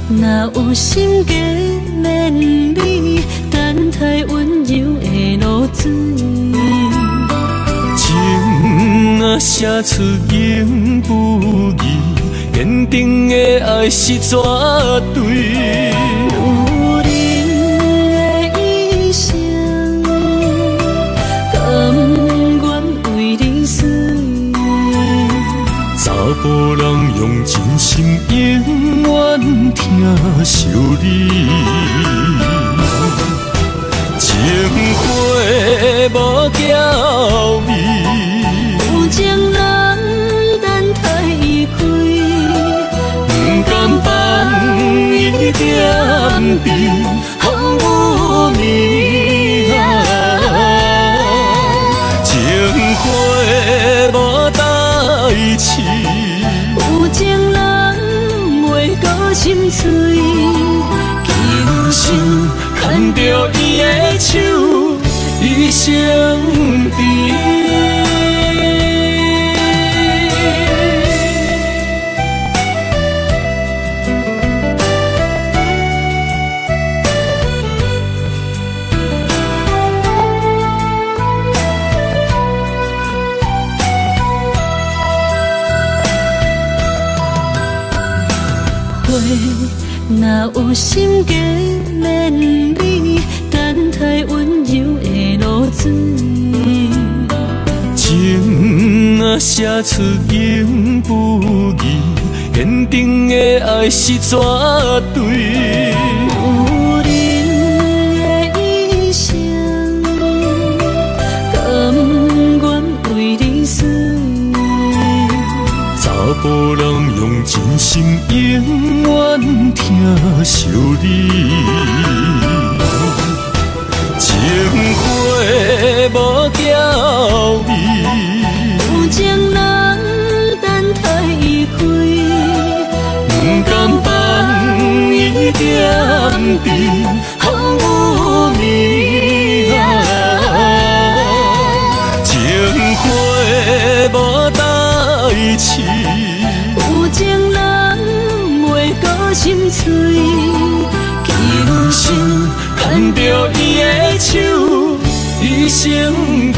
若有心计绵绵，等待温柔的露水。情若写出永不移，坚定的爱是绝对。有人的一生，甘愿为你死。查甫人用真心永远疼惜你，情花无娇美，有情人等待伊开，不甘放伊点滴风雨暝情花无代志。有情人袂过心碎，今生牵着伊的手，一生甜。若有心计绵绵，等待温柔的露水。情若写出永不移，坚定的爱是绝对。有人的一生，甘愿为你死。查甫人用真心永远疼惜你，情花无娇美，有情人等待伊开，不甘放伊点滴风雨暝情花无代志。有情人袂过心碎，今生牵着伊的手，一生甜。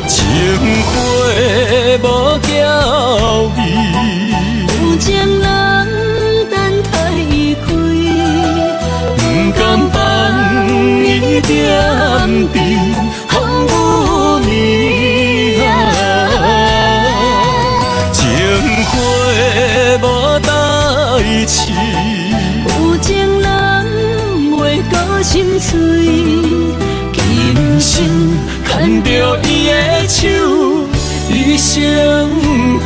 情花无娇美，有情人等待伊开，不甘放伊点滴风雨暝情花无代志。有情人袂过心碎，今生牵着伊的手，一生甜。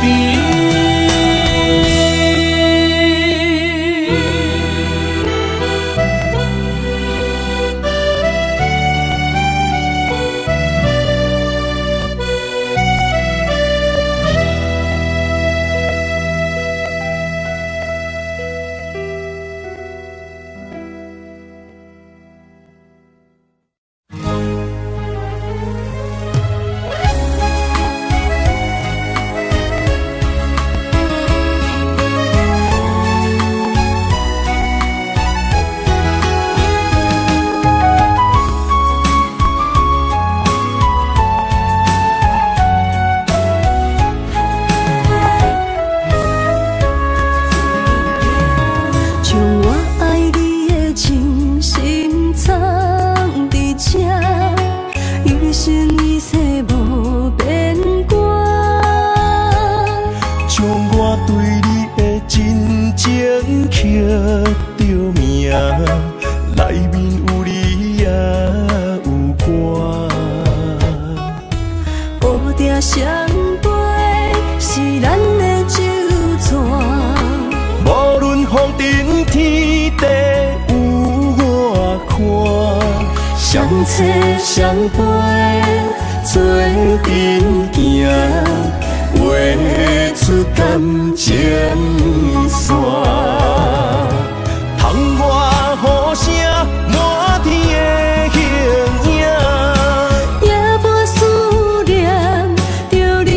双杯是咱的酒泉，无论风尘找相陪，做阵行，画出感情线。窗外雨声满天的形影，夜半思念着你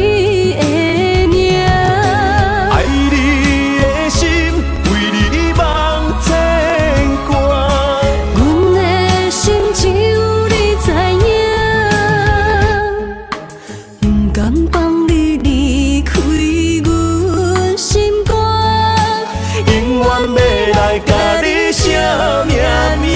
的名。爱你的心为你梦牵挂，阮的心只有你知影，不甘放你离开阮心肝，永远要来甲你写命名。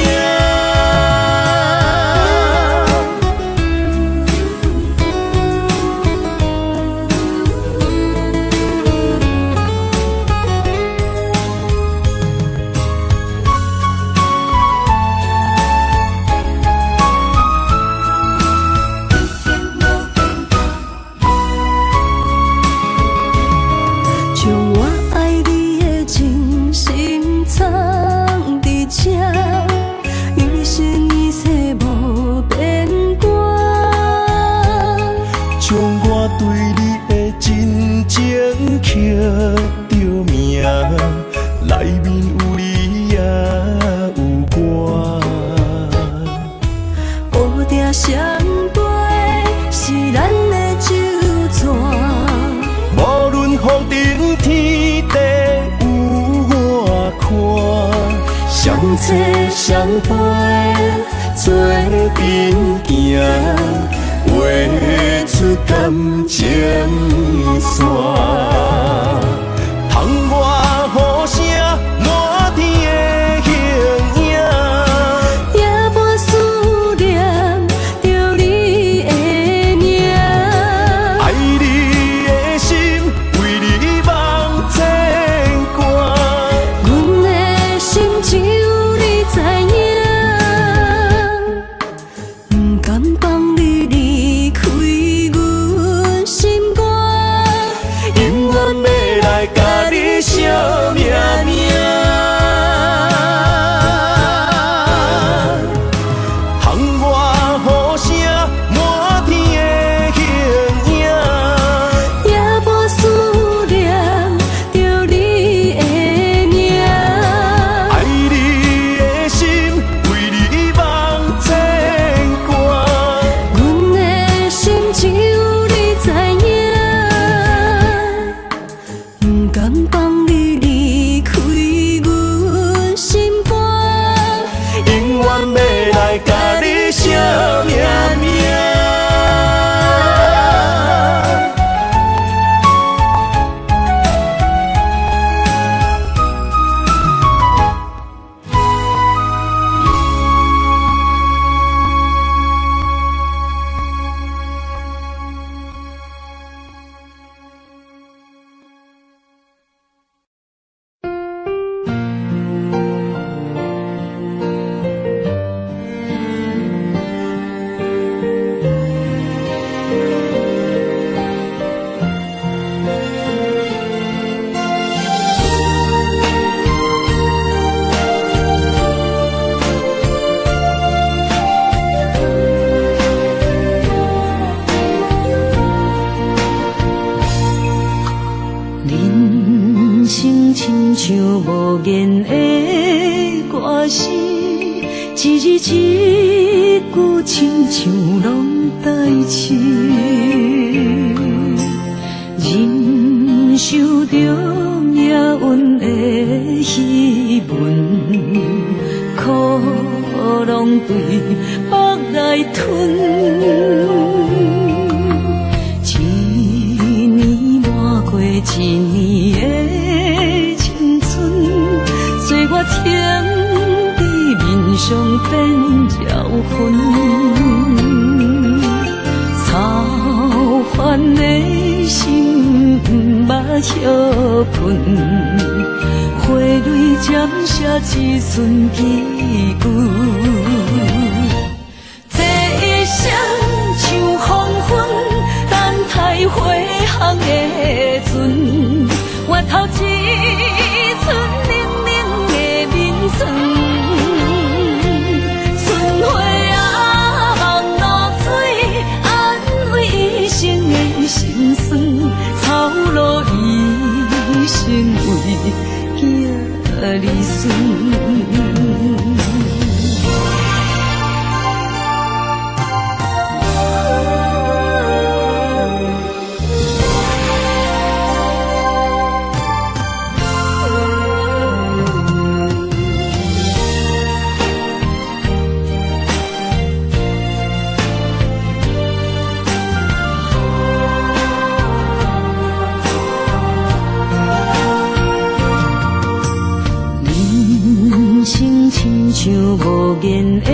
将我爱你的真心藏伫这，一生一世无变卦。将我对你的真情刻着名，内面有你也有我。乌蝶相陪是咱的酒泉，无论风尘天地有我看，相找相陪，做阵行，画出感情线。窗外雨声满天的形影，夜半思念着你的名。爱你的心为你梦牵挂，阮的心只有你知影，不甘放你离开阮心肝，永远要来甲你写命名。窗外雨声满天的形影，夜半思念着你的名。爱你的心为你梦牵挂，阮的心只有你知影，不甘放你离开阮心肝，永远要来甲你写命名。人生亲像无言的歌词，一字一句亲像拢带刺，忍受着命运的戏文，苦拢对腹来吞。一年抹过一年的青春，岁月添伫面上变妖魂，操烦的心捌歇困，花蕊渐写一寸字句。这一生像黄昏，等待回航的船，越头一寸冷冷的面霜。春花啊，囝儿孙。亲像无言的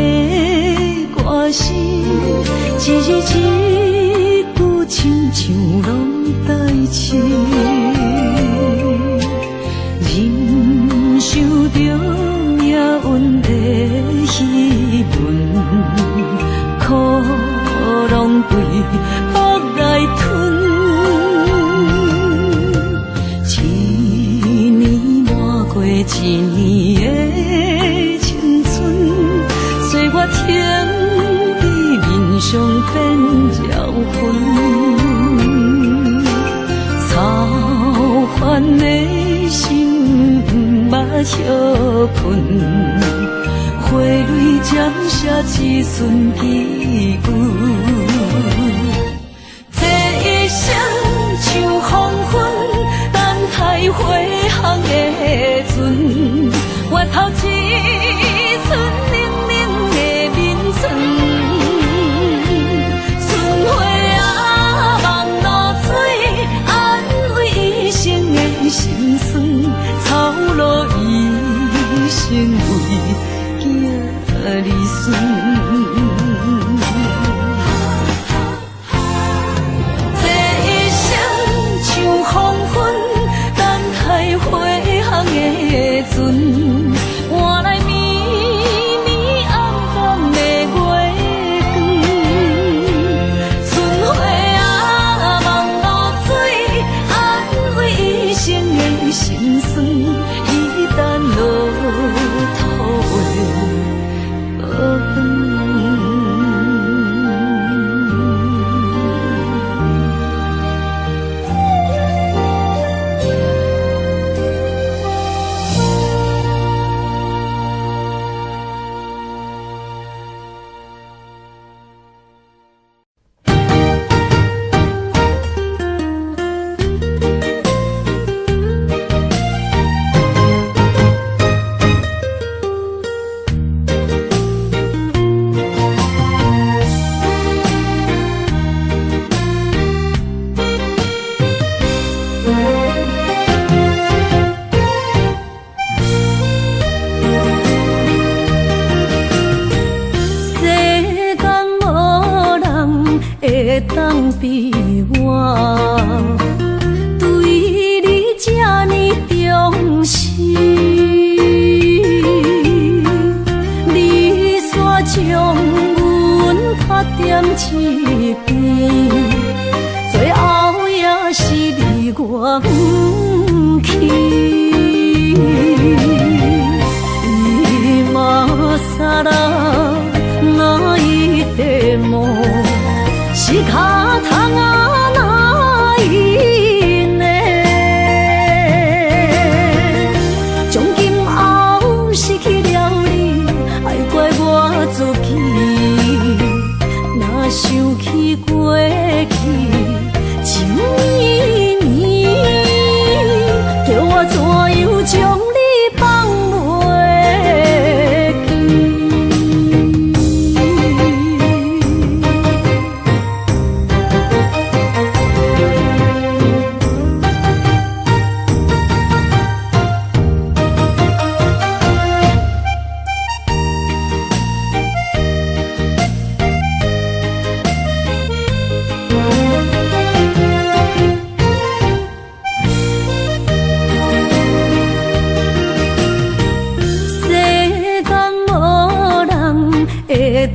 歌词，一字一句亲像拢代志。忍受着命运的戏文，苦拢对腹来吞。一年抹过一年的青春，随我天地面上变绕魂，操烦的心不休困，花蕊渐写一寸几句，这一生像黄昏，等待回航的船，我头一寸冷冷的面唇，春花啊望露水，安慰一生的心酸，操劳一生为囝儿孙。换来绵绵暗淡的月光，春花啊望露水，安慰一生的心酸，一旦落土的无远。当比我对你这呢重视，你煞将阮拍点一边，最后也是你我不去。今啦那一点梦。是脚痛啊哪一呢？从今后失去了你，爱怪我自己。若想起过去情绵绵，叫我怎样将你放袂记？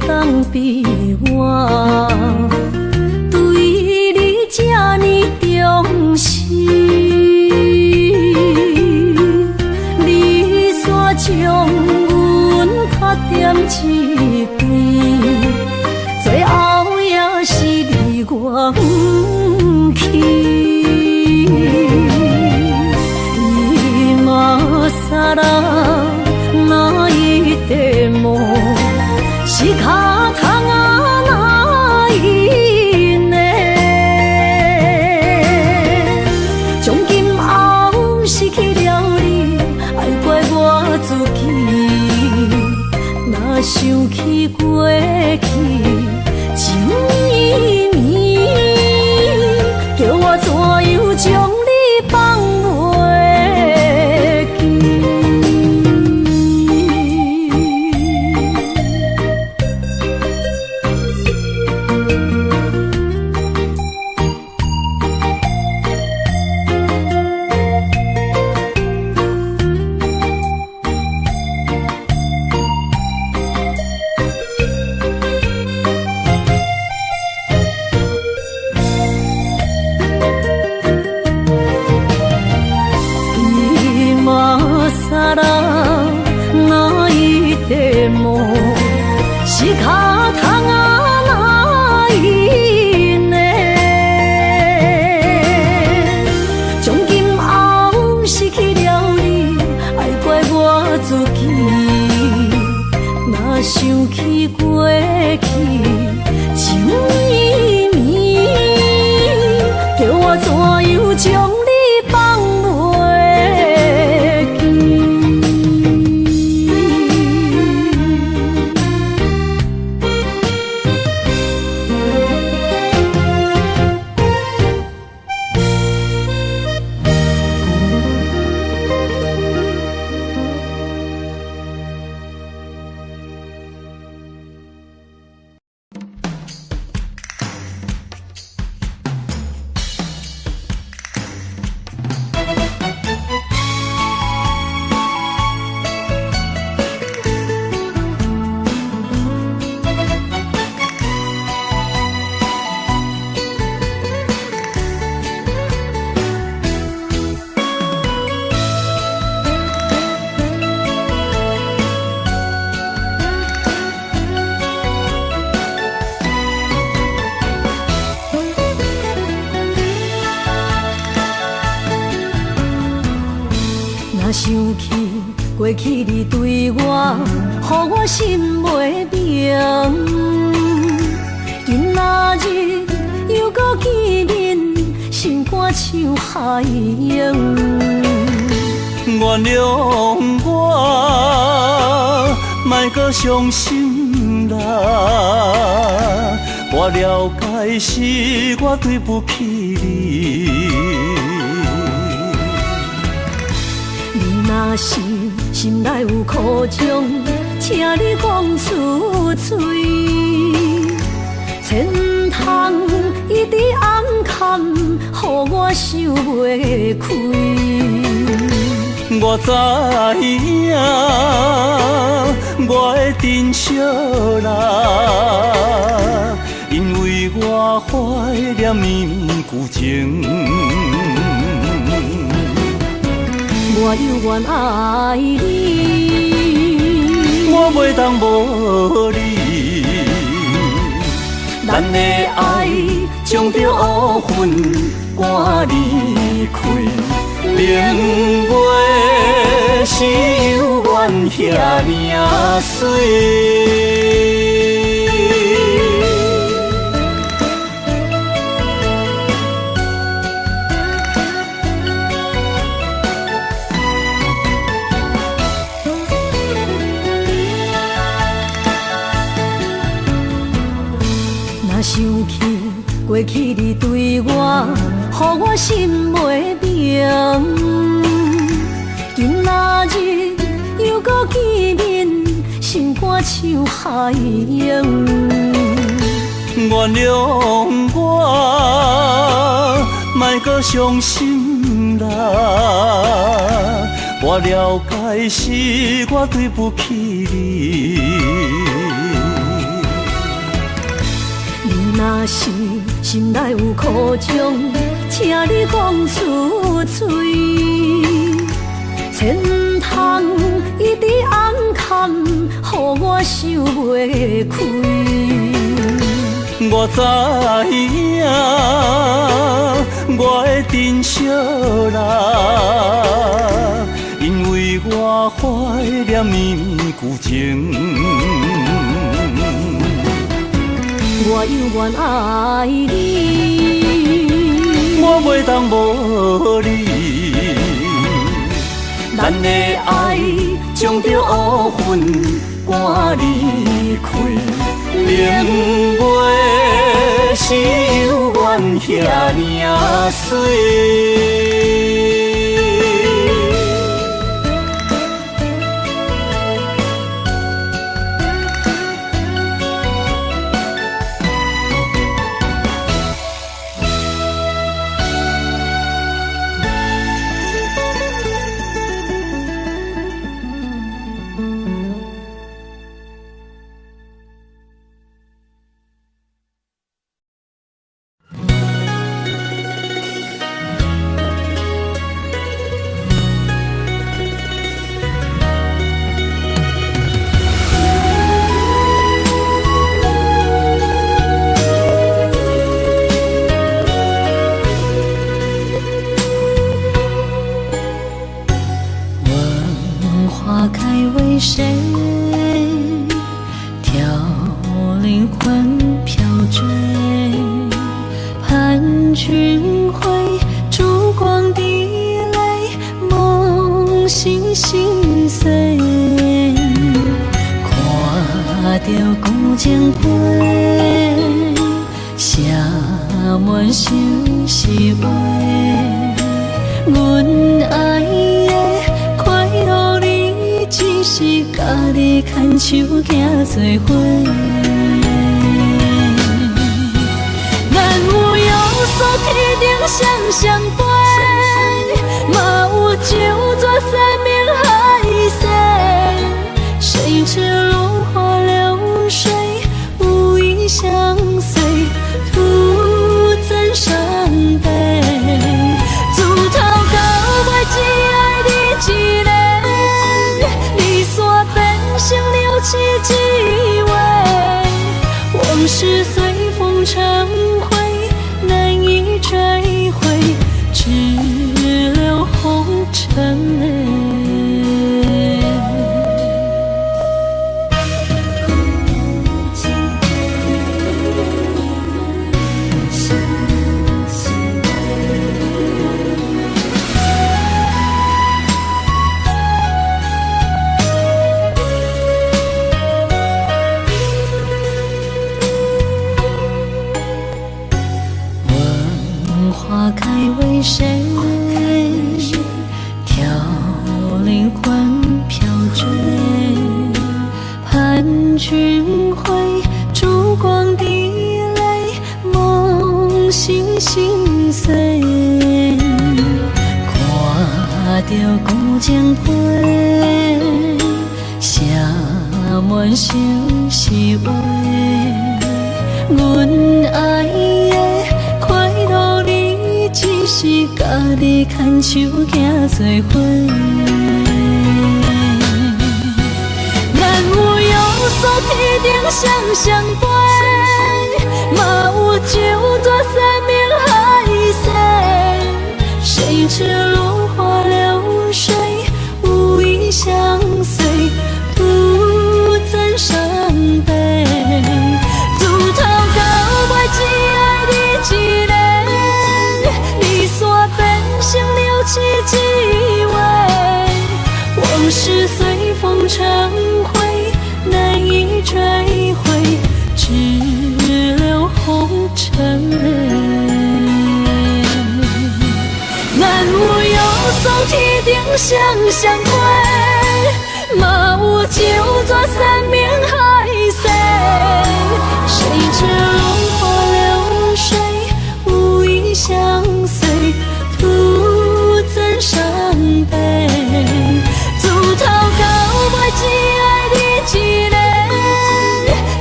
当比我对你这呢重视，你煞将阮拍点一边，最后也是你我不去。是脚痛啊哪用呢？从今后失去了你，爱怪我自己。若想起过去情绵绵，叫我怎样将你放袂记？是脚痛啊哪用呢？从今后失去了你，爱怪我自己。若想起过去情绵绵，叫我怎样将你放袂记？若想起过去你对我，予我心袂明。今仔日又搁见面，心肝像海洋。原谅我，莫搁伤心啦。我了解是我对不起你。若是心内有苦衷，请你讲出嘴，千唔通一直暗藏，予我想袂开。我知影，我的珍惜啦，因为我怀念绵旧情。我犹原爱你，我袂当无你。咱的爱将着乌云赶离开，明月是犹原遐尔水。若想起过去你对我，予我心袂明。今仔日又搁见面，心肝像海洋。原谅我，莫搁伤心啦。我了解是我对不起你。若是心内有苦衷，请你讲出嘴，千唔通一直暗藏，予我想袂开。我知影，我的珍惜啦，因为我怀念绵旧情。愿爱你。我袂当无你，咱的爱将着乌云赶离开，明月是犹原遐尔水。谁挑灵魂飘坠？盼君回，烛光滴泪，梦醒心碎。看着古井杯，写满心是话。阮爱的快乐你，只是家己牵手行做伙。咱有约束天顶双双飞，嘛有酒醉山明海誓。谁知落花流水，无意相随，徒增伤悲。自头到尾只爱你一个，离散变成了凄几回。往事随风成灰，难以追回，只留红尘泪。花开为谁？挑灵魂飘坠。盼君回，烛光滴泪，梦醒心碎。看着古井杯，写满心是话。阮爱的快乐你，只是家己牵手行做伙。咱有约束天顶双双飞，嘛有酒醉山明海誓。谁知落花流水，无意相随，徒增伤悲。自头到尾只爱你一个，离散变成了凄几回。往事随风成灰，难以追回，只留红尘泪。咱有约束天顶双双飞，嘛有酒醉山明海誓。谁知落花流水，无意相随，徒增伤悲。自头到尾只爱你一个，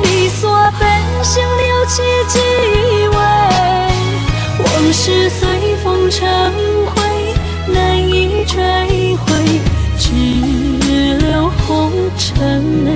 离散变成了凄几回。往事随风成灰，难以追回，只留红尘泪。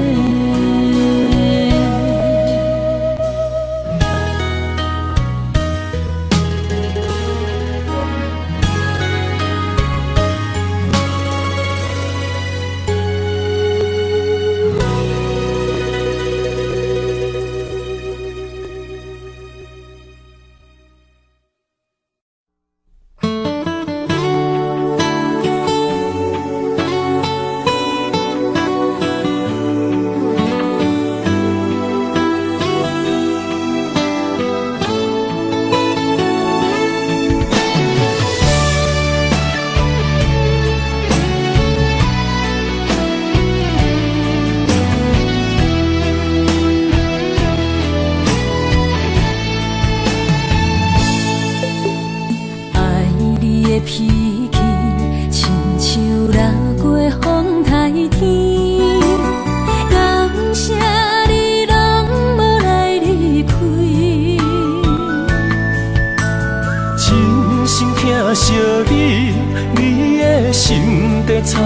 掺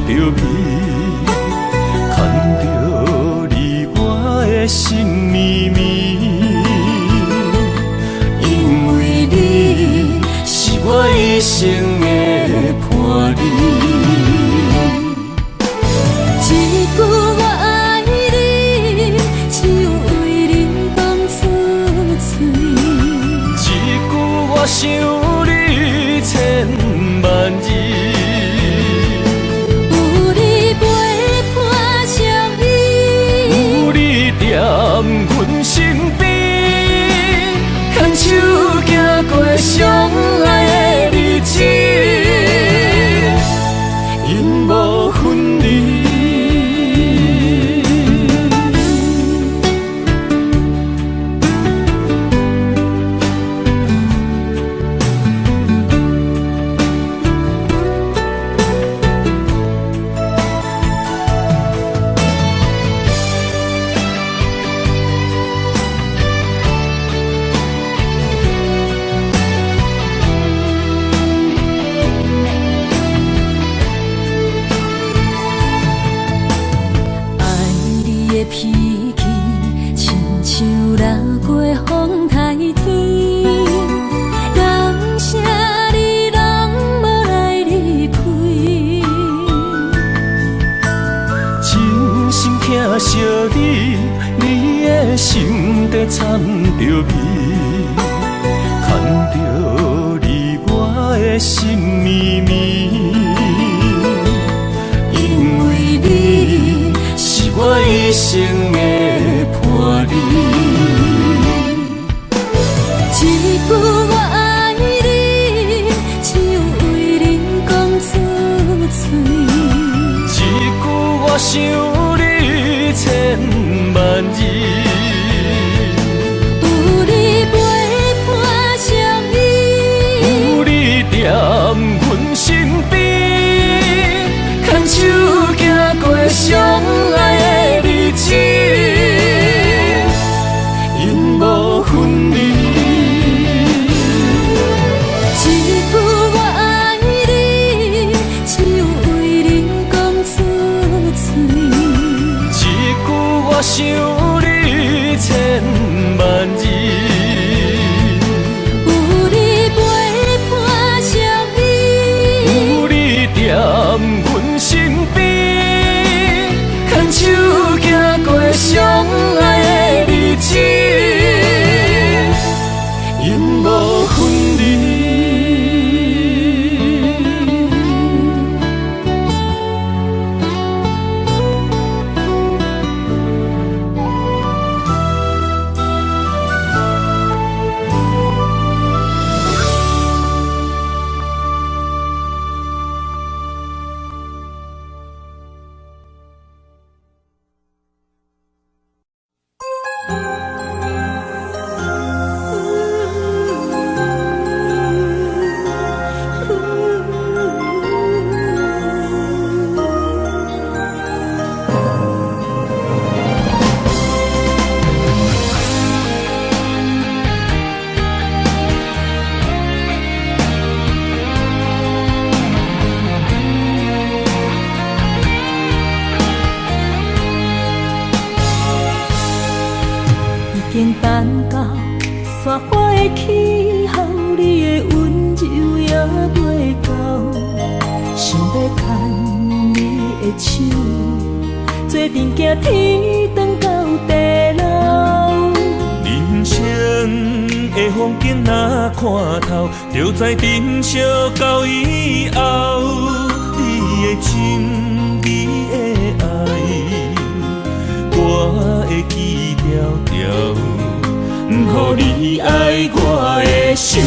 着味，牵着你我的心绵绵。因为你是我一生的伴侣。一句我爱你，只有为你讲出嘴。一句我想你千万字。有你陪伴相依，有你踮阮身边，牵手行过相爱的日子，永无分离。脾气亲像拉过风台天，感谢你人无来理开，真心疼惜你，你的心底掺着味，牵着你我的心绵绵。因为你是我一生的伴侣。一句我爱你，只有为你讲出嘴。一句我想你千万字。有你陪伴相依，有你踮阮身边，牵手行过相爱的日子，永无分离。一句我爱你，只有为你讲出嘴。一句我想你千万字。有你陪伴相依，有你踮阮身边，牵手行过相爱的日子，永无分离。已经等到雪花的气候，你的温柔也袂到，想要牵你的手，做阵行天长到地老。人生的风景若看透，就知珍惜到以后。你的情，你的爱，我会记条条。不予你爱我的心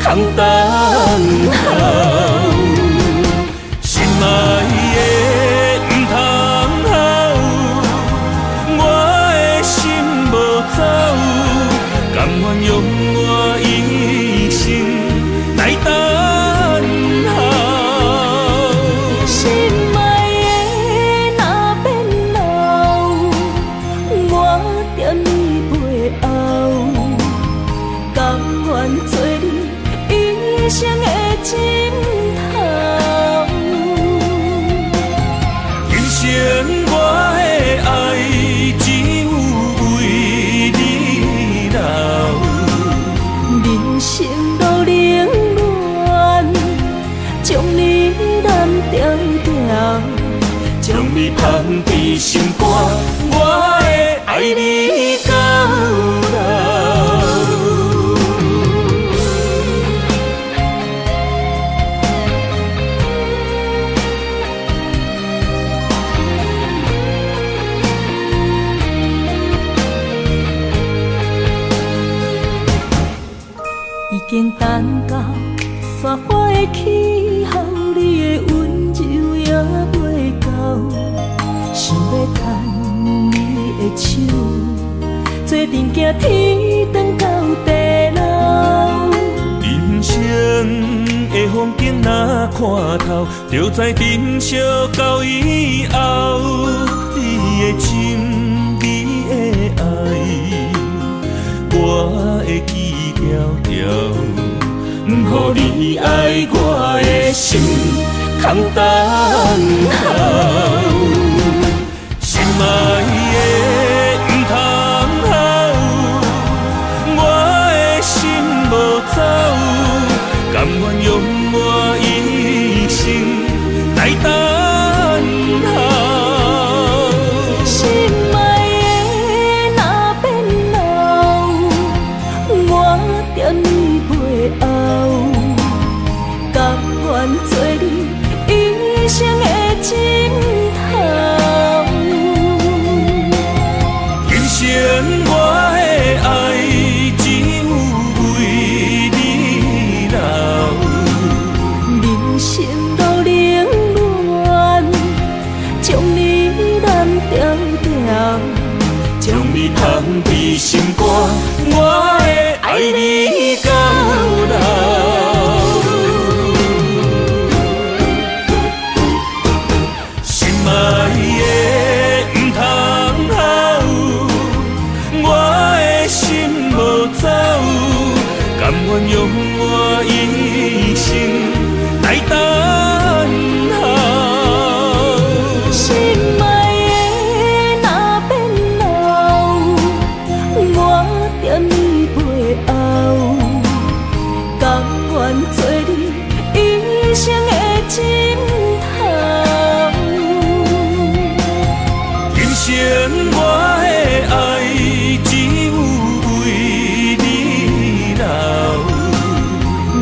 空等候，心爱的不通好，我的心无走，甘愿用我一生来等候。心爱的若变老，我踮你背后，甘愿做你一生的枕你放伫心肝，我会爱你到老。已经等到雪花的气候，你的温柔也袂到，想要牵你的手，做阵行天长到地老。人生的风景若看透，就知珍惜到以后，你的心，你的爱，我会记条条，不予你爱我的心空等候。心爱的不通好，我的心无走，甘愿用我一生来等候。心爱的若变老，我惦你背后，甘愿做你一生的枕头。今生我的爱只有为你留，人生路冷暖，将你揽条条，将你放伫心肝，我会爱你到老。心爱的不通好，我的心无走，甘愿用我一生来等候。心爱的若变老，我惦你背后，甘愿做你一生的枕头。今生我的爱只有为你留，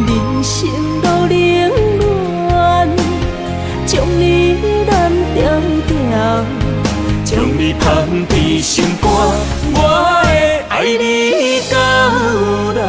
人生路冷暖，将你揽条条，将你放伫心肝，我会爱你到老。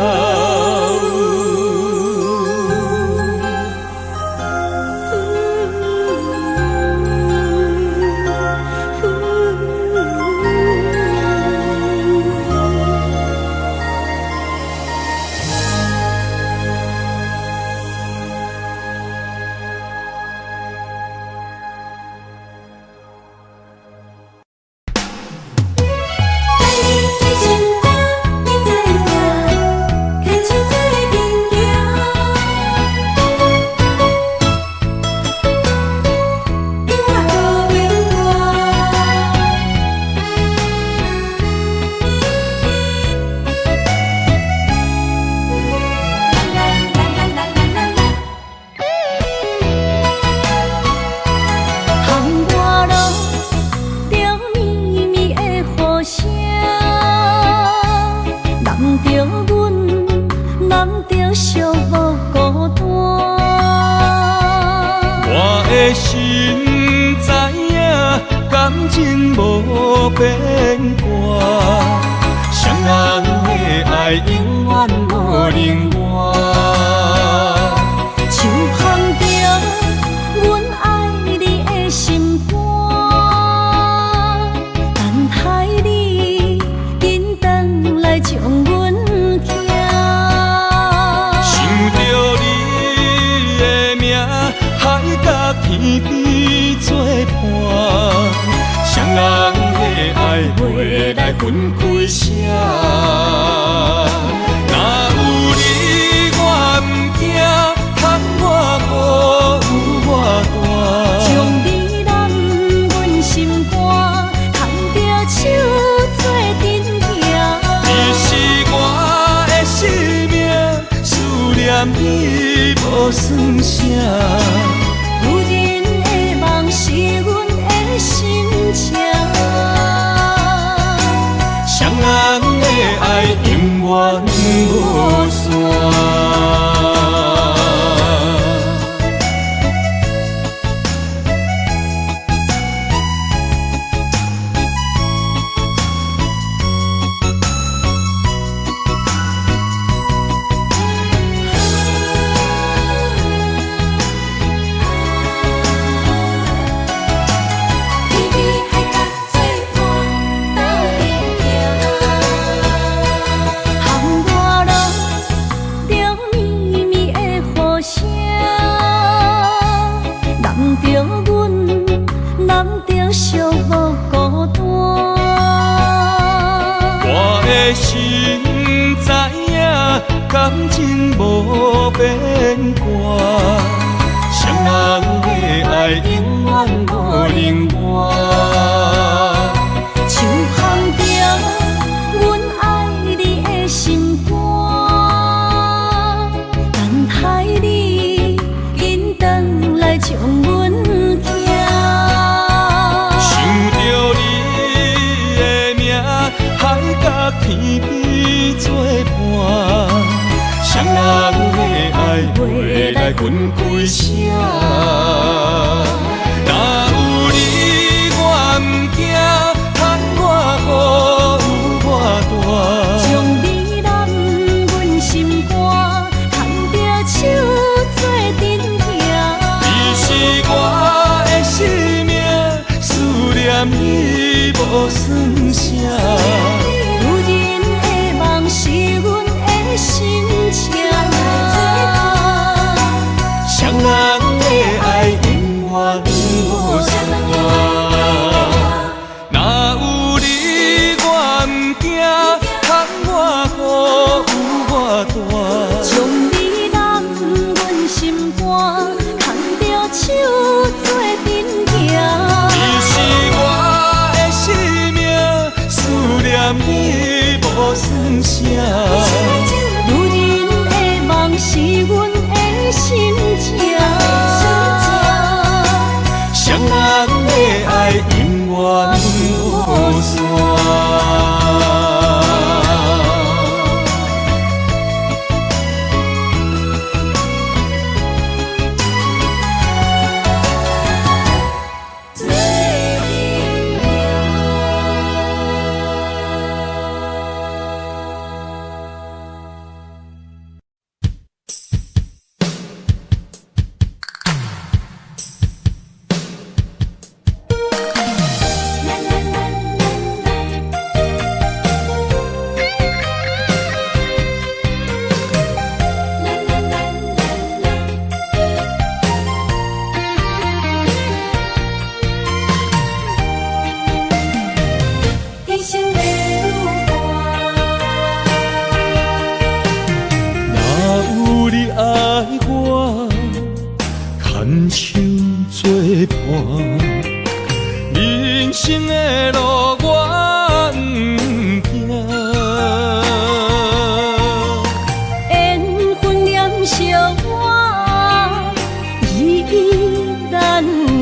心知影，感情无变卦，双人的爱永远无冷漠。像放着阮爱你的心肝，等待你紧回来将阮惊。想着你的名，海甲天边作伴，双人的爱袂来分开啥。若有你，我毋惊，通我无有我大。将你揽阮心肝，牵着手做阵行。你是我的生命，思念你无算啥。有人的梦是阮的心。无散。心知影，感情无变卦，双人的爱永远无冷漠。像放着阮爱你的心肝，等待你紧转来将阮惊。想着你的名，海角天边作伴，双人的爱袂来分开声。若有你我毋惊，喊我雨有我大。将你揽阮心肝，牵着手做阵行。你是我的生命，思念你无算啥。双人的爱永远无散，若有你我毋惊，喊我雨有我大。将你揽阮心肝，牵着手做阵行。你是我的生命，思念你无算啥。是阮的心情，双人的爱永远无散。人生的路我不惊，缘分念惜我依然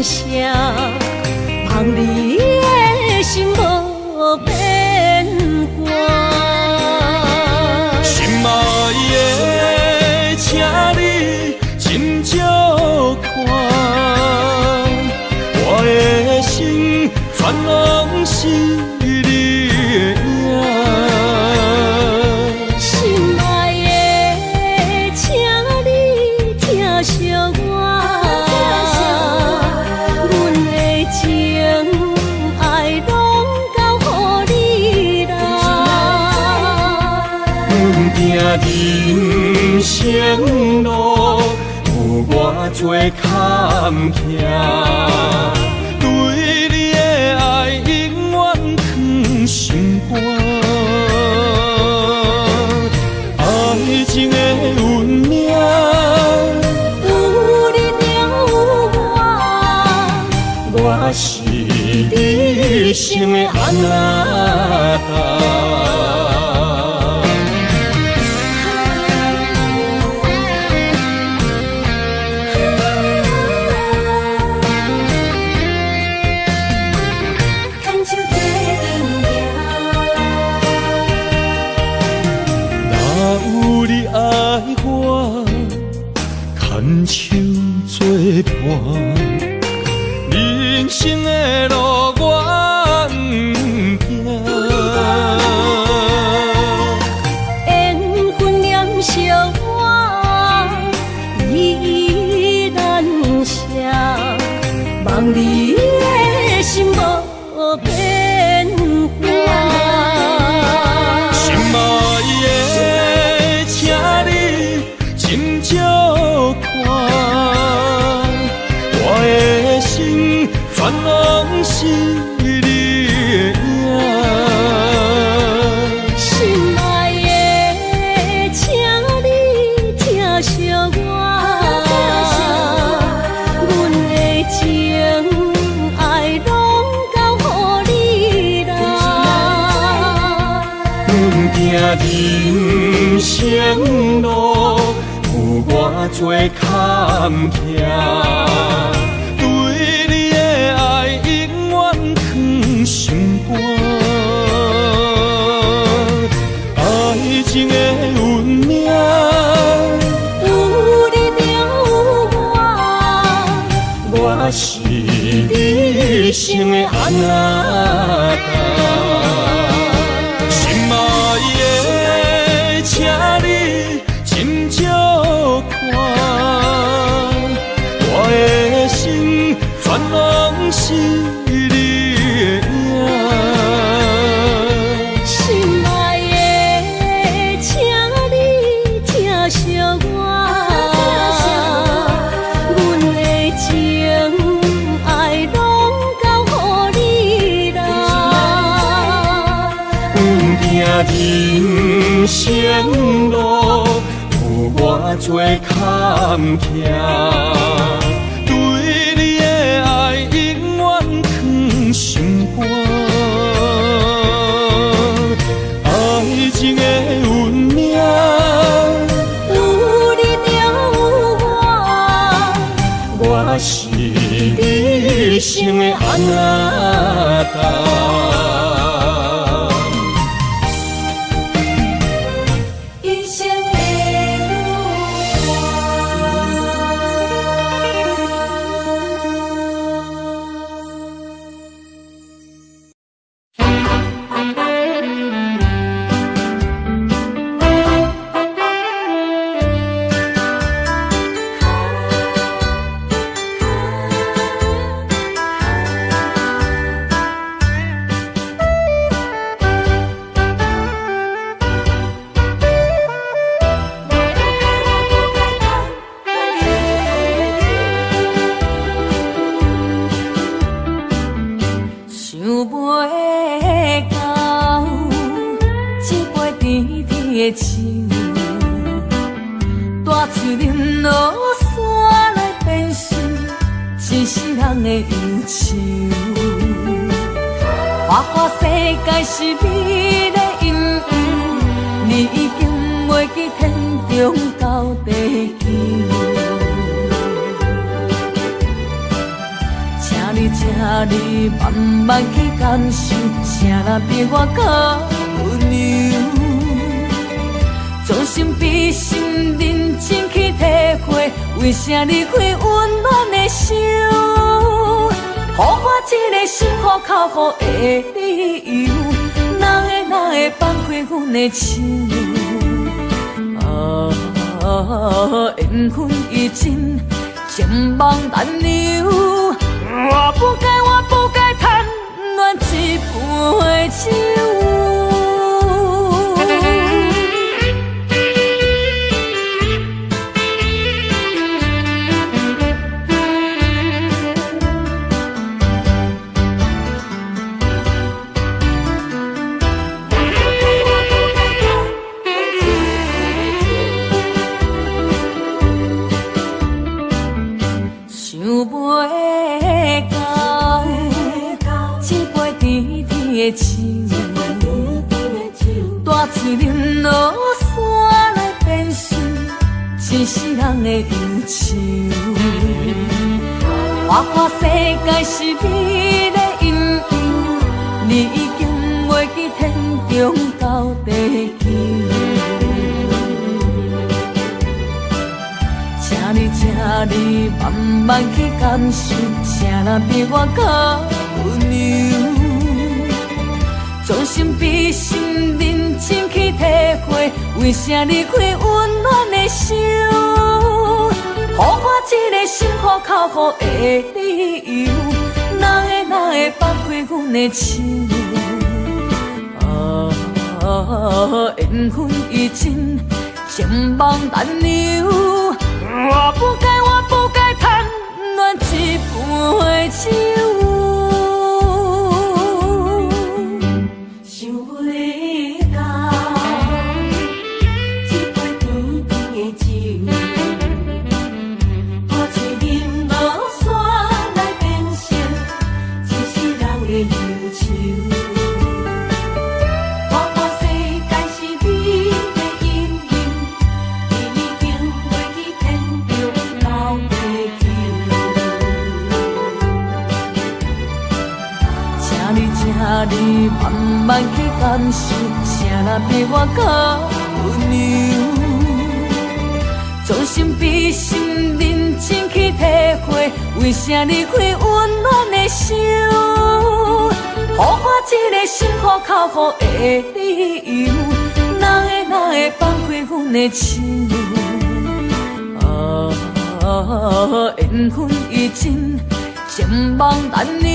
写，望你的心无变卦。心爱的，请你斟酌看。我的心全拢是你的影，心爱的，请你疼惜我，阮的情爱拢交予你啦。阮行人生路有偌多坎坷。心肝，爱情的运命，有你了有我，我是你生的安那达。生的路我不行。缘分念惜我依然写，望你的心无变化。心爱的，请你斟酌看，我的心全拢是你的影。心爱的，请你疼惜我，阮的情爱拢交予你啦。行人生路有偌多坎坷，对你的爱永远藏心肝。爱情的运命，有你就有我，我是你生的安那心爱的，请你斟酌看，我的心全拢是你的影。心爱的，请你疼惜我，阮的情爱拢交予你啦。人生路有偌多坎坷，对你的爱永远藏心肝。爱情的运命，有你就有我，我是你生的安那一生的想袂到，一杯甜甜的酒，大嘴饮落山来变成一世人的忧愁。花花世界是你的阴影，你已经袂记天中到地球。请你慢慢去感受，啥人比我较温柔？将心比心，认真去体会，为啥离开温暖的手？予我一个心苦口苦的理由，哪会放开阮的手？缘分已尽，情网难留。我不该贪恋一杯酒。想袂到，一杯甜甜的酒，大嘴饮落山来变成一世人的忧愁。花花世界是你的阴影，你已经袂记天中到地球。请你慢慢去感受，谁人比我较温柔？将心比心，认真去体会，为啥离开温暖的手？予我一个心苦口苦的理由，哪会放开阮的手？缘分已尽，情网难留。我不该贪恋一杯酒。想袂到，一杯甜甜的酒，破醉饮落山来变成一世人的忧愁。你慢慢去感受，谁人比我较温柔？将心比心，认真去体会，为啥离开温暖的手？予我一个心苦口苦的理由，哪会放开阮的手？缘分已尽，情网难留。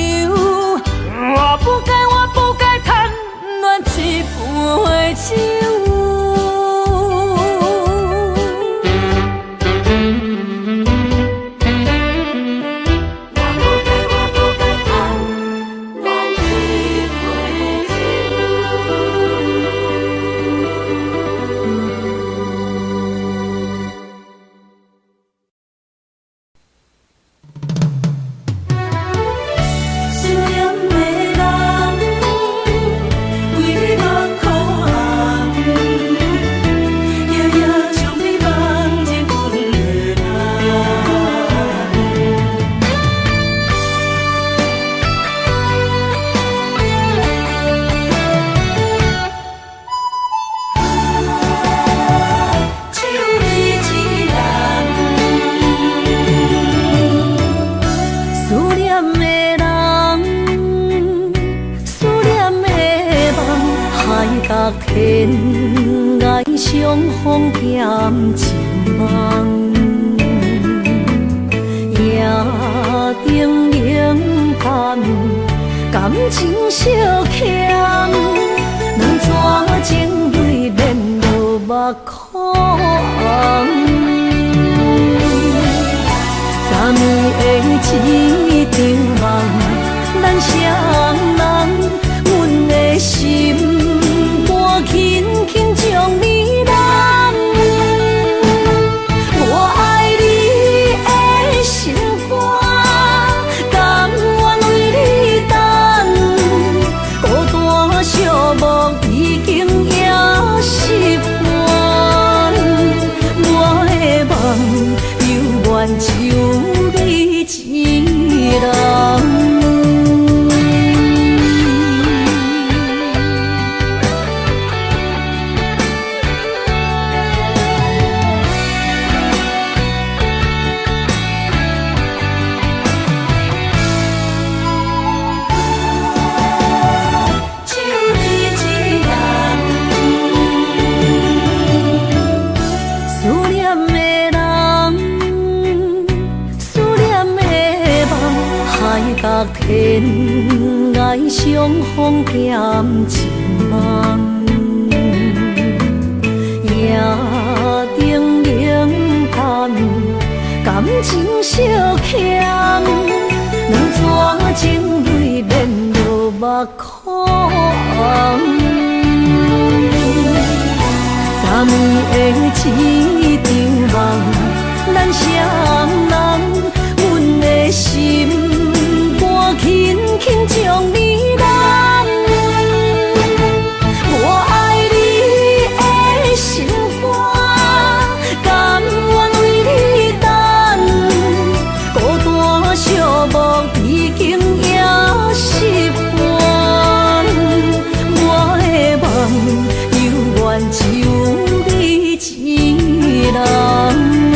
我不该贪恋一杯酒。天涯相逢兼情梦，夜灯冷淡，感情小欠，两撮情泪连落目眶。昨暝的一场梦，咱双人，阮的心。轻轻将你揽，我爱你的心肝，甘愿为你等。孤单寂寞已经也习惯，我的梦犹原只有你一人。天涯相逢兼情梦，夜灯冷淡，感情小欠，两撮情泪连落目眶。昨暝的一场梦，咱双人，阮的心。轻轻将你揽，我爱你的心肝，甘愿为你等。孤单寂寞已经也习惯，我的梦犹原只有你一人。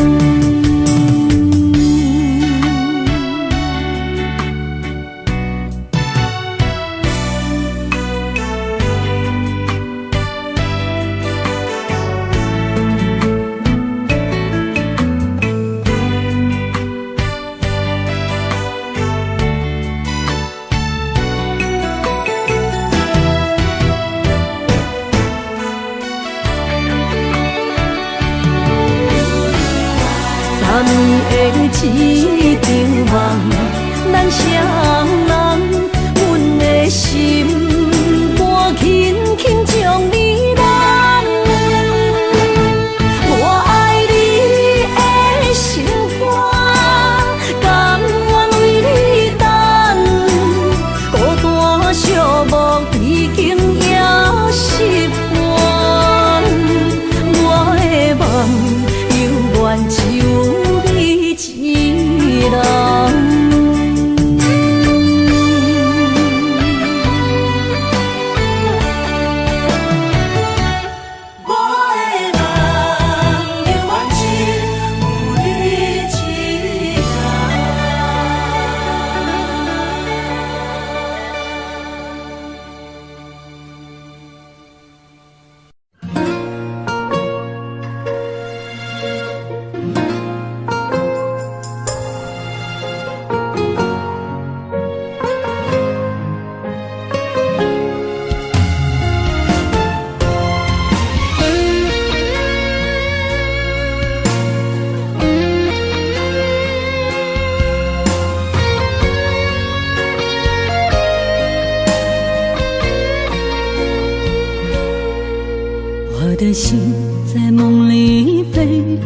一场梦，咱双人，阮的心肝轻轻将你揽。我爱你的心肝，甘愿为你等，孤单寂寞已经也习惯，我的梦永远只有你一人。我的心在梦里飞，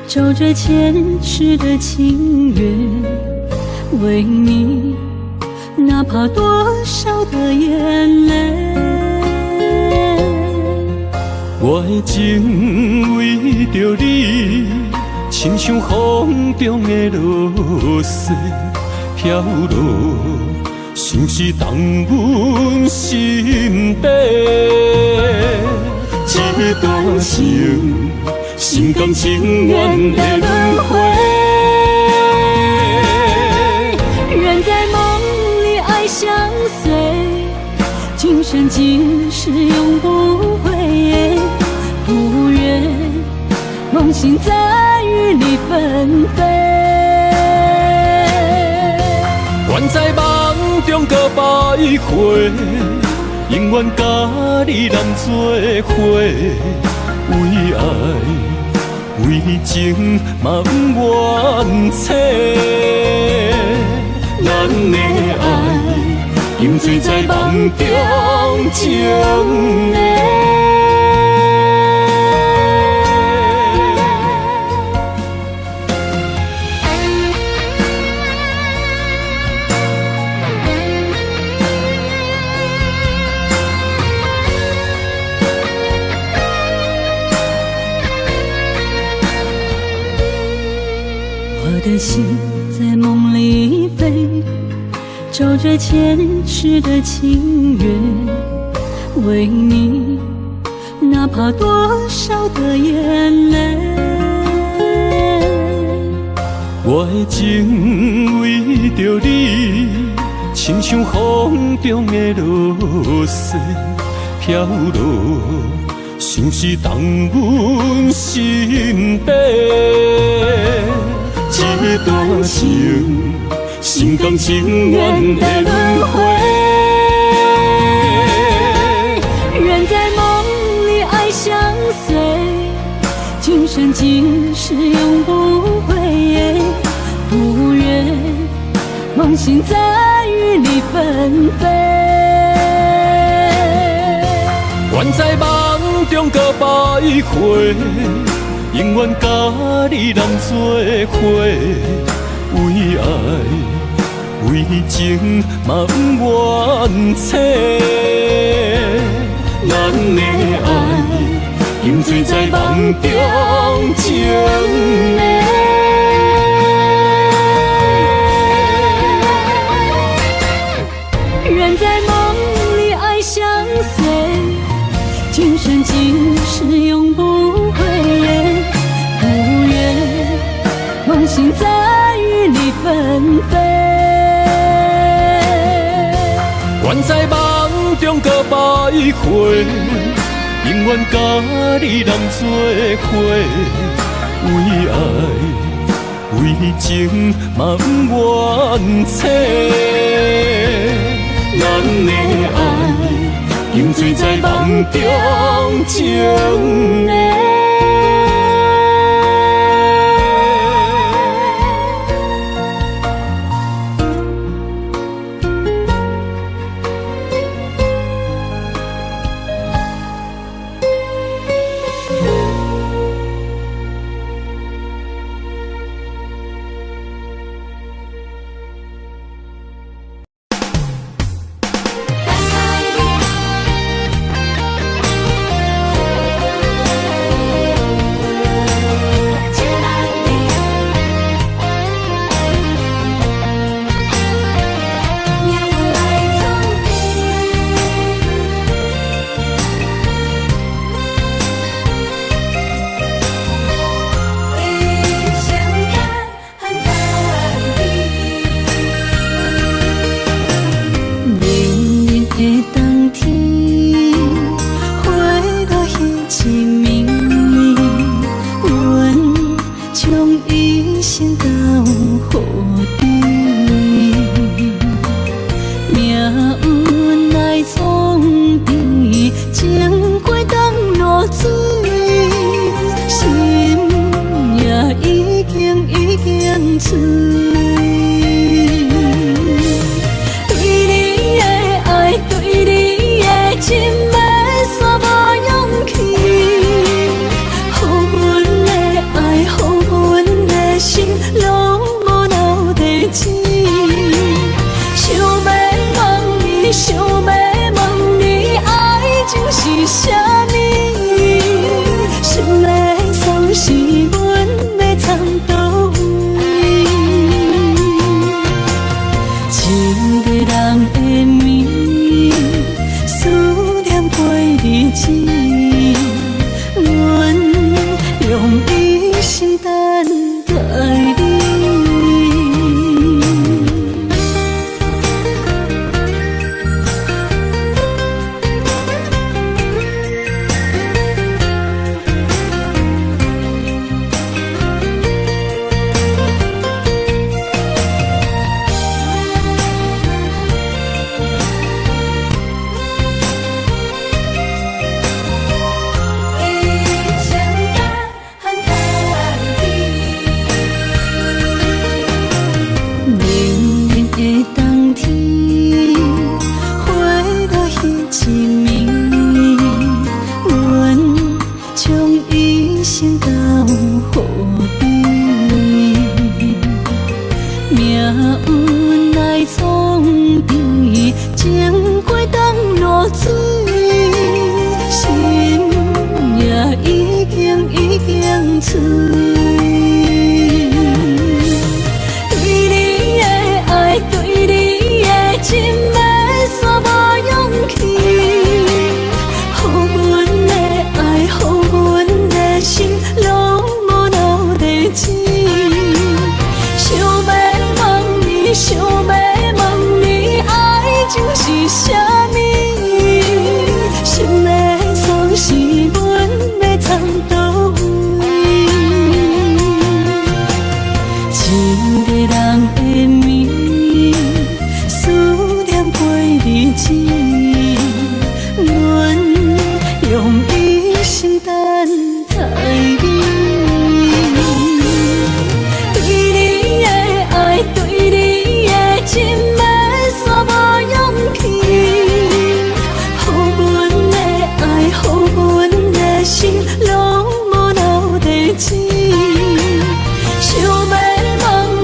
照着前世的情缘，为你哪怕多少的眼泪。我的情为着你，亲像风中的落水飘落，像是动阮心底。这段情，心甘情愿的轮回。人在梦里爱相随，今生今世永不悔。不愿梦醒再与你纷飞。愿在梦中搁徘徊。永远甲你人做伙，为爱为情嘛不怨切。咱的爱永醉在梦中情的。我的心在梦里飞，照着前世的情缘，为你哪怕多少的眼泪。我的情为着你，亲像风中的落水飘落，像是动阮心底。这段情，心甘情愿的轮回。人在梦里爱相随，今生今世永不悔。不愿梦醒再与你纷飞。愿在梦中搁徘徊。永远甲你人做伙，为爱为情嘛不怨切。咱的爱永醉在梦中情的。人在梦里爱相随，今生今世永不悔。梦醒再与你纷飞。愿在梦中搁徘徊，永远甲你人做伙，为爱为情嘛不怨切。咱的爱永醉在梦中情的。啥物？心的锁是阮要藏倒位？一个人的眠，思念过日子，阮用一生等待你。对你的爱，对你的情，要煞无勇气。予阮的爱，予阮的心，拢无留地址。想要问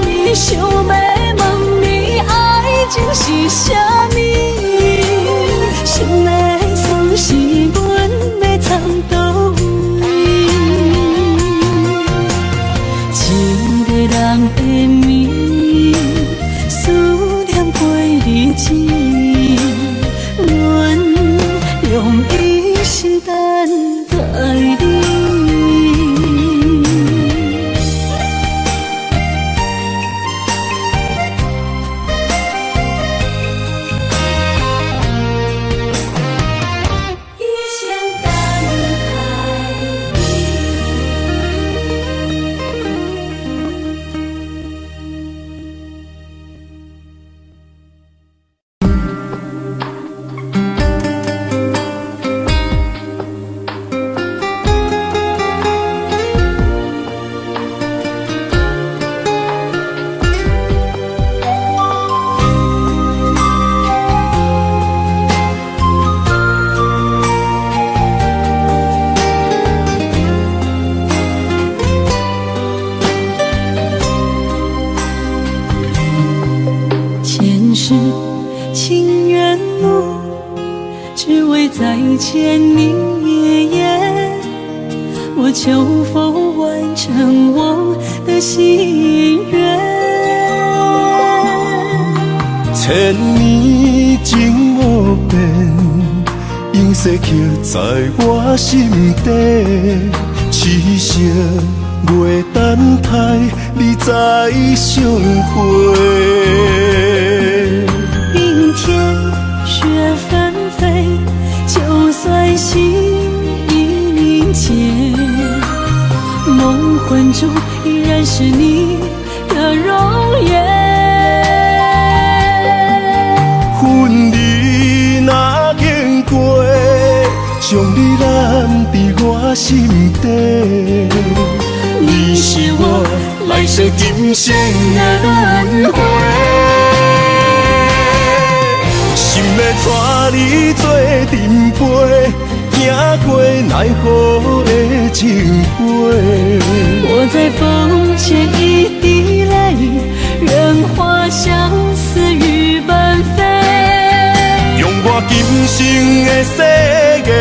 你，想要问你，爱情是啥物？心的锁是阮要藏倒位？一个人的眠，思念过日子，阮用一生等待你。情缘路，只为再见你爷爷。我求否完成我的心愿？千年情无变，永逝刻在我心底。痴情袂等待，你再相会。冰天雪纷飞，就算心已凝结，梦魂中依然是你的容颜。恨你若经过，将你揽伫我心底。你是我来世今生的轮回。心要带你做阵陪，行过奈何的情杯。我在风前一滴泪，任花相思雨纷飞。用我今生的誓言，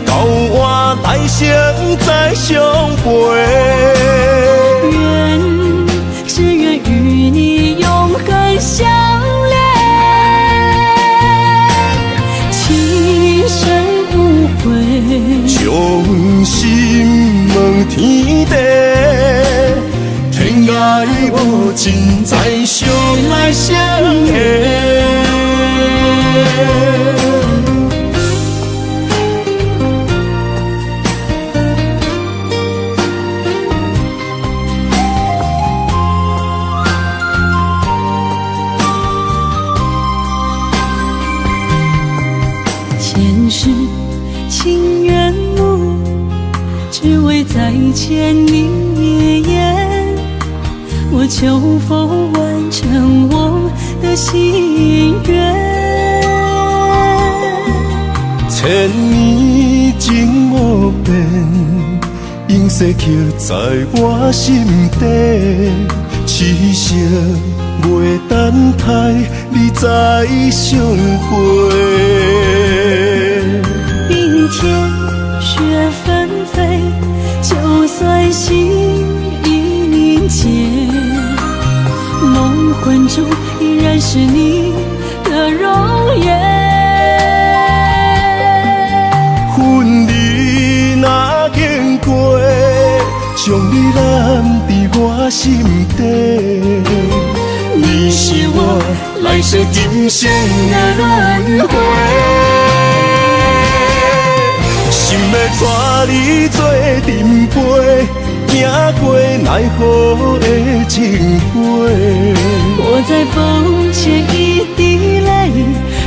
交换来生再相陪。只愿与你永恒相恋，情深无悔，将心问天地，天涯无尽，再相来相会。前世情缘路，只为再见你爷爷。我求否完成我的心愿？千年情无变，永逝刻在我心底。痴情袂等待，你再相会。冰天雪纷飞，就算心已凝结，梦魂中依然是你的容颜。恨你若经过，将你揽伫我心底。你是我来来世今生的轮回。心要带你做阵陪，行过奈何的情花。我在风前一滴泪，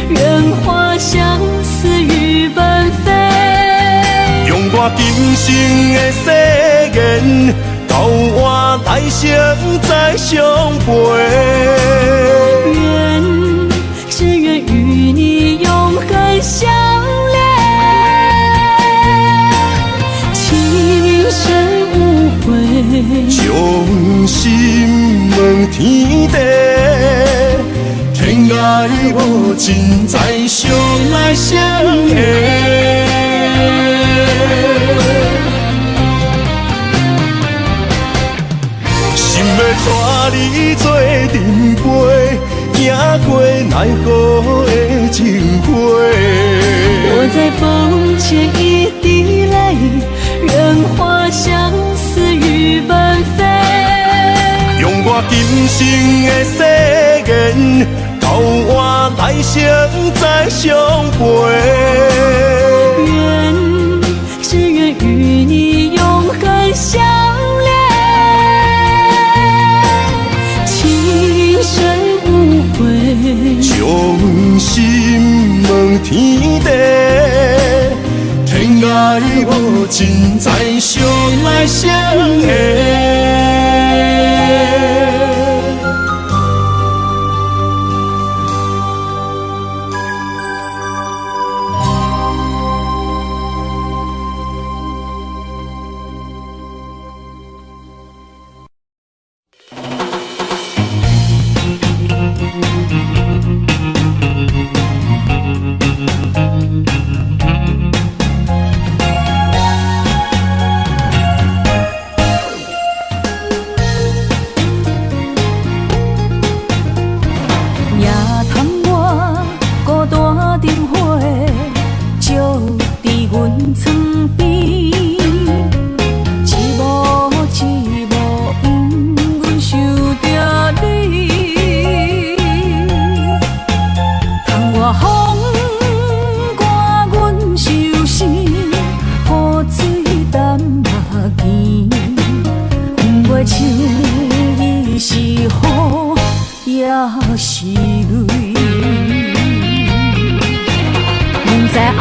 愿花相思雨纷飞。用我今生的誓言，交换来生再相陪。只愿与你永恒相恋，情深无悔，将心问天地，天涯无尽，再相来相会。心要带你做阵陪，行过奈何的情花。我在风前一滴泪，愿花相思雨纷飞。用我今生的誓言，交换来生再相陪。只愿与你永恒相恋，情深无悔，将心问天地，天涯无尽，再相来相会。怎样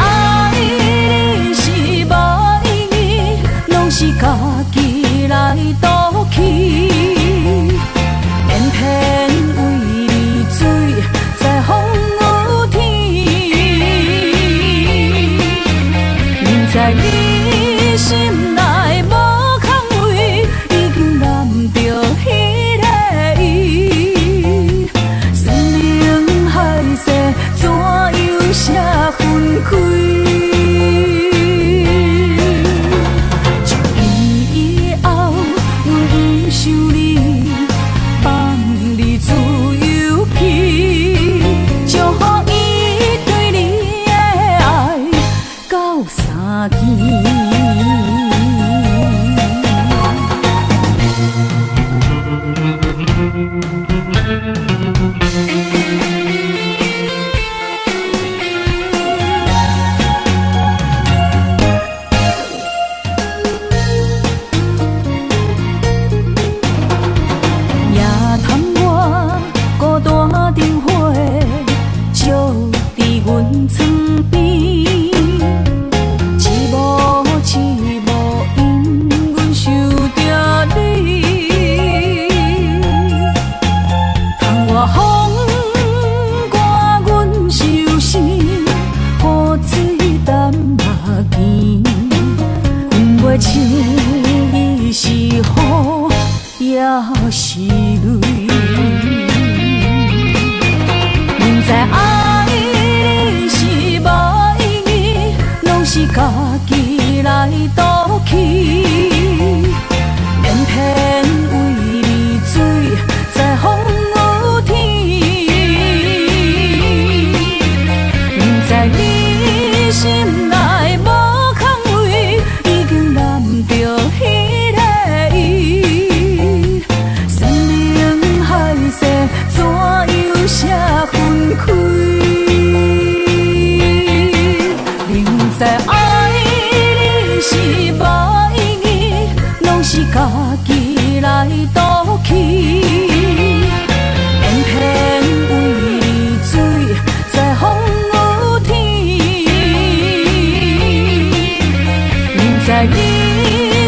写？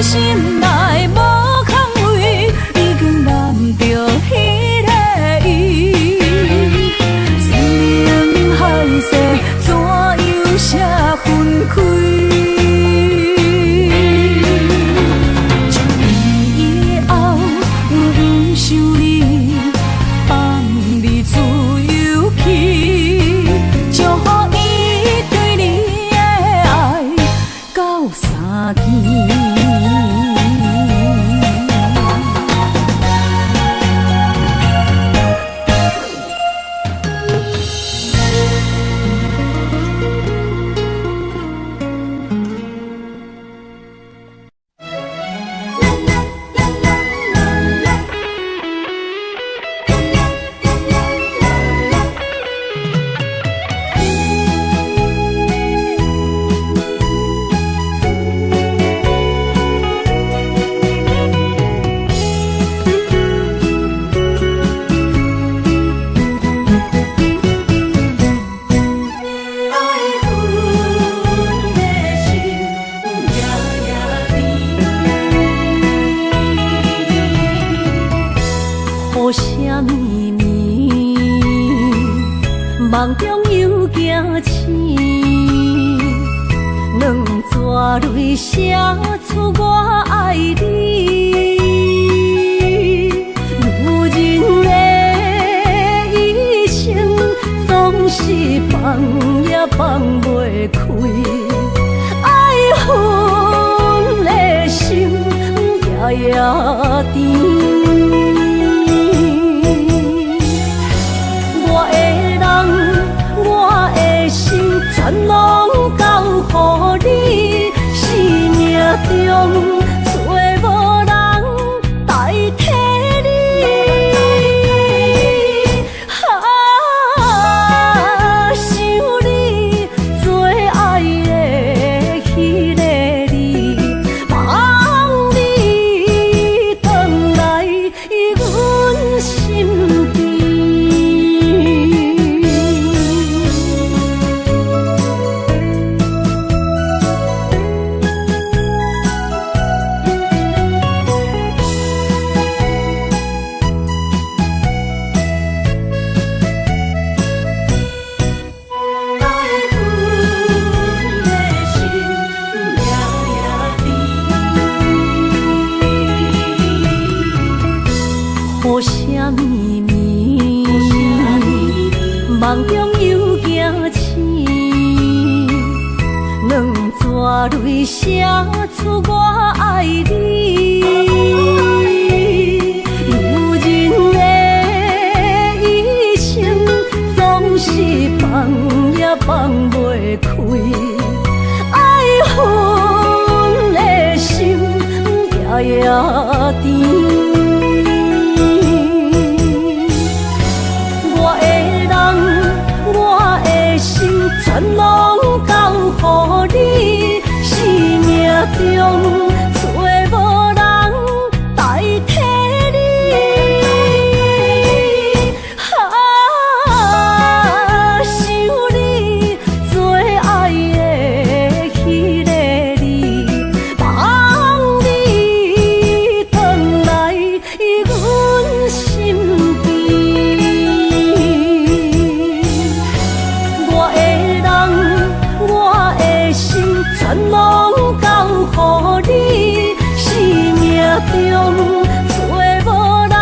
心内无空位，已经难着迄个伊。生命海誓怎样写分开？从伊以后，阮不想你，放你自由去，祝福伊对你的爱到三更。雨声绵绵，梦中又惊醒，两纸泪写出我爱你。女人的一生总是放也放袂开，爱恨的心夜夜甜。全拢交予你，生命中找无人代替你。想你做爱的迄个你，望你回来阮身边。雨声绵绵，梦中又惊醒，两纸泪写出我爱你。女人的一生总是放也放袂开，爱恨的心夜夜甜。全拢交予你，生命中找无人代替你。想你做爱的迄个你，望你回来阮身边。全拢交予你，生命中找无人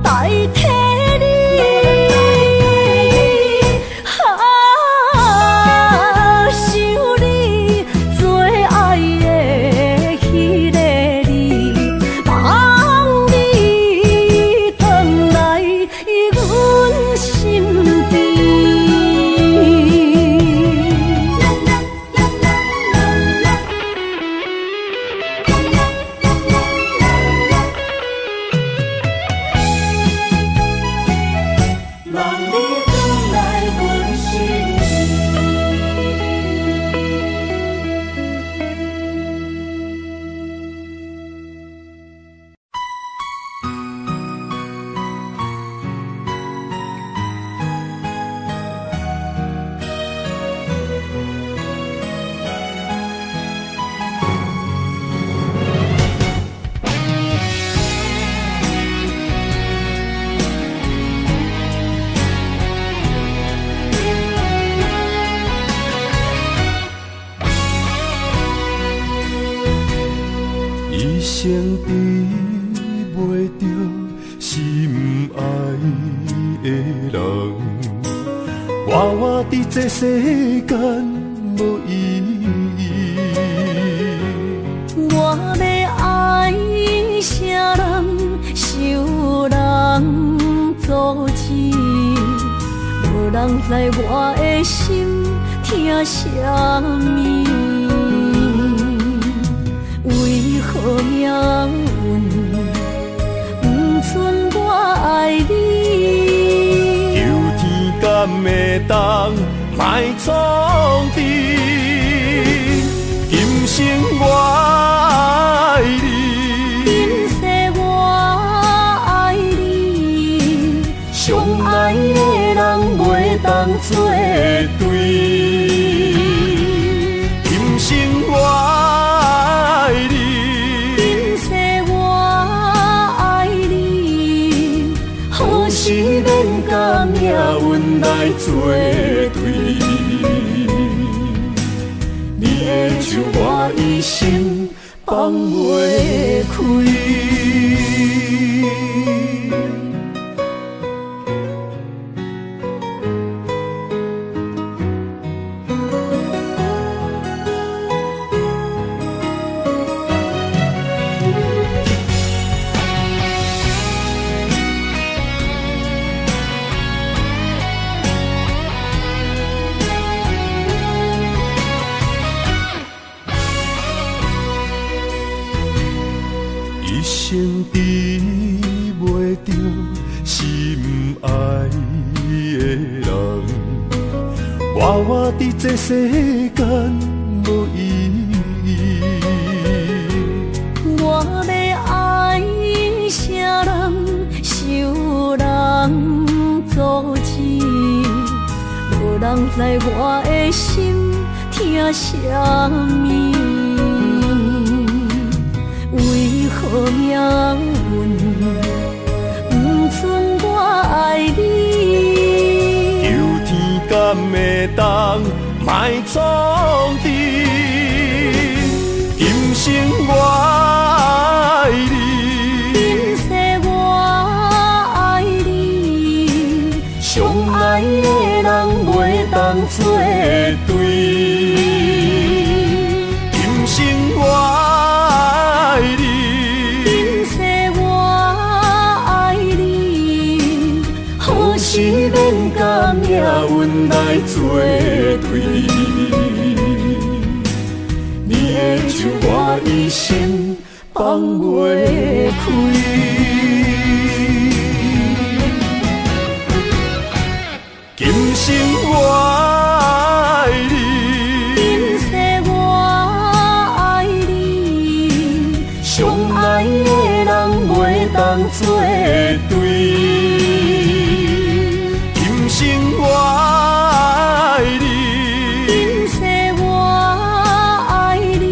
代替你。想你做爱的迄个你，望你回来阮身边。生治袂着心爱的人，活活伫这世间无意义。我要爱啥人，受人阻止，无人知我的心疼啥物。为何命运不准我爱你？求天敢会当莫创治，今生我爱你，今世我爱你，相爱的人袂当作对。今生我爱你，今世我爱你，何时免甲命运来作对？你的手我一生放袂开。一生治袂着心爱的人，活活伫这世间无意义。我要爱啥人，受人阻止，无人知我的心疼啥物。为何命运不准我爱你？求天敢会当莫创治，今生我爱你，今世我爱你，相爱的人袂当作对。今生我爱你，今世我爱你，何时免甲命运来作对？你的手我一生放袂开。今生我爱你，今世我爱你，相爱的人袂当作对。今生我爱你，今世我爱你，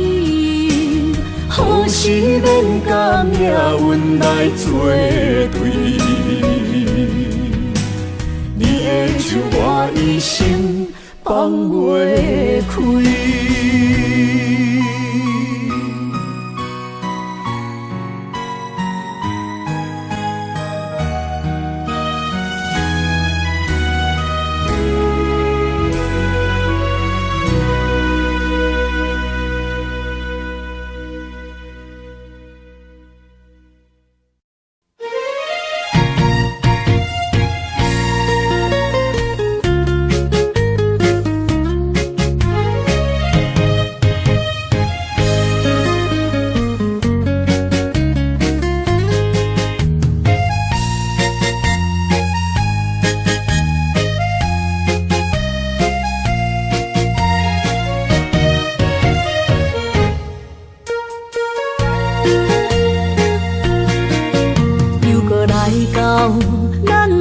何时免甲命运来作对？你的手我一生放袂开。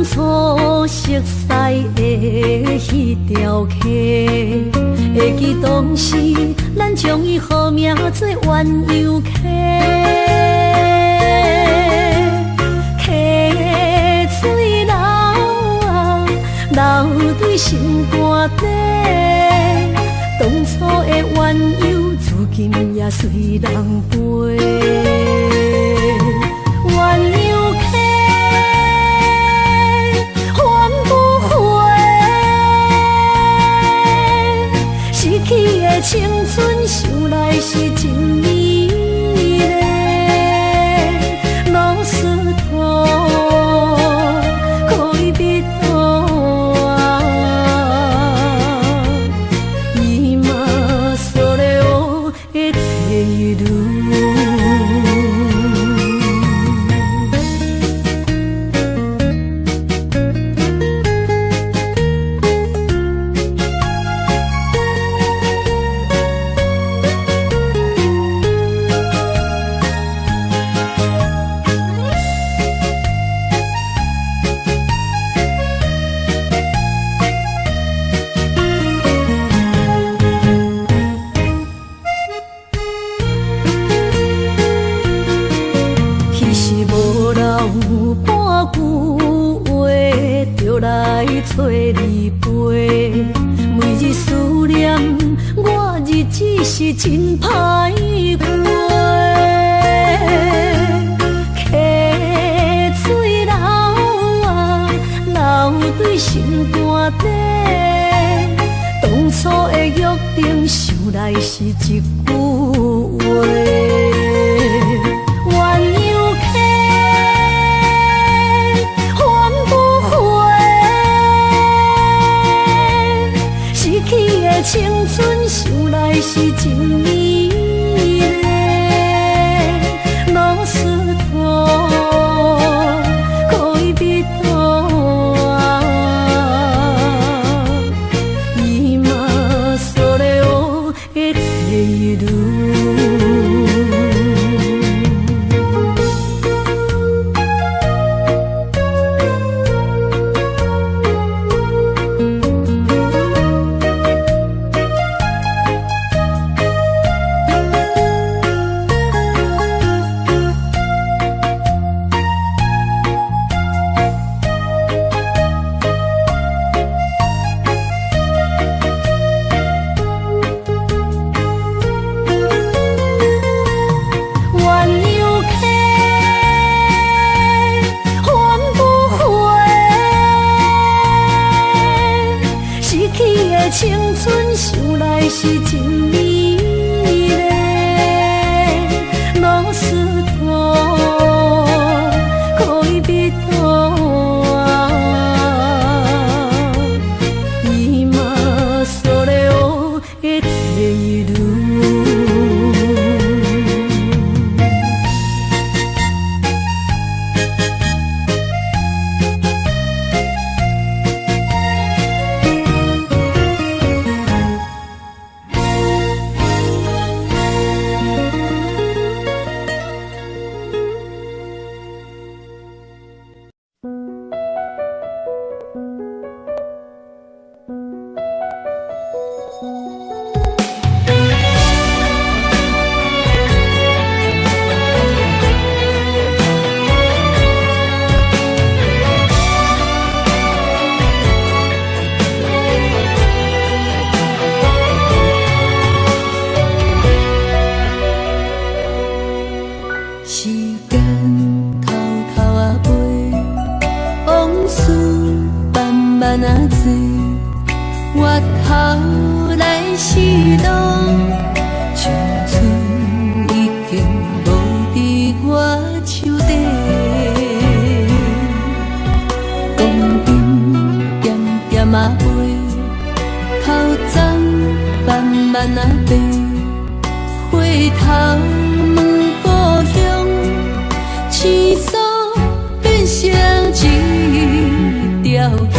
熟悉的迄条溪，会记当时咱将伊号名做鸳鸯溪。溪水流啊，流对心肝底。当初的鸳鸯，至今也随人陪。青春想来是真美丽，老师徒可以比多啊，伊嘛所了的体路。找你陪，每日思念，我日子是真歹过。溪水流啊，流对心肝底。当初的约定，想来是一句话。青春想来是真美丽，老师徒可以比多啊，伊嘛所了的体路。青春想来是真美丽，老师徒可以比多啊，伊嘛所了的体路。我头来是路，青春已经无伫我手底。光阴点点啊飞，头鬃慢慢啊白。回头问故乡，青山变成一条街。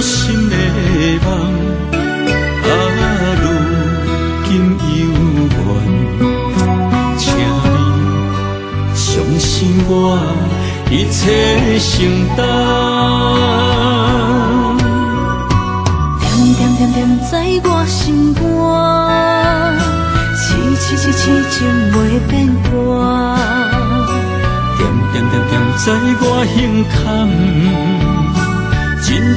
心的梦，如今犹原，请你相信我一切承担。点在我心肝，痴情袂变卦。点在我胸坎，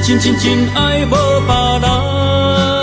真爱无别人。